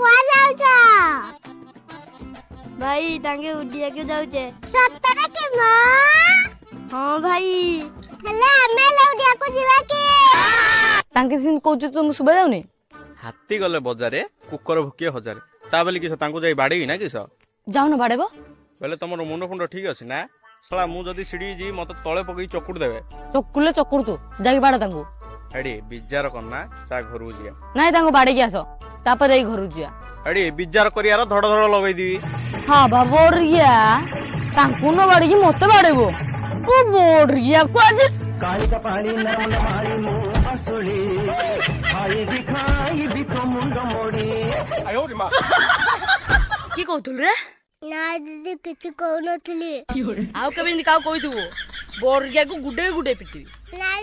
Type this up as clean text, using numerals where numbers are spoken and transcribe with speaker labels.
Speaker 1: कुआ जाउछ
Speaker 2: भाई तांगे उडिया के जाउचे
Speaker 1: सत्तरे के मां
Speaker 2: हां भाई
Speaker 1: हेले हमें लौडिया को जीवा के
Speaker 3: तांके सिन कहू तुम सुबह जाऊनी
Speaker 4: हाथी गले बजारे कुकर भुकिए हजारे ता बेले किस तांको जाई बाड़ी ना किस
Speaker 3: जाऊ ना बाड़ेबो
Speaker 4: बेले तमर मुंड फुंड ठीक अछि ना सला मु जदी सिडी जी मते तळे पकई चकुड़ देबे
Speaker 3: चकुले चकुर तू जाई बाड़ तांगू
Speaker 4: एडी बिजार करना चा घरु जिया
Speaker 3: नाई तांगू बाड़े की आसो तापर जाई घरु जिया
Speaker 4: एडी बिजार करियार धड़ धड़ लगई दिबी
Speaker 3: हां बाबोरिया तांकू न बाड़ी की मते बाड़ेबो ओ बोरिया को आज
Speaker 5: काली का पानी नरम नमारी मुंह असुली खाई भी तो मुंड मोड़ी
Speaker 3: की कहतुल रे
Speaker 1: ना दीदी किछ कहू नथली
Speaker 3: आउ केबे काउ कहितु बोरिया को गुडे गुडे पिटिबी
Speaker 1: ना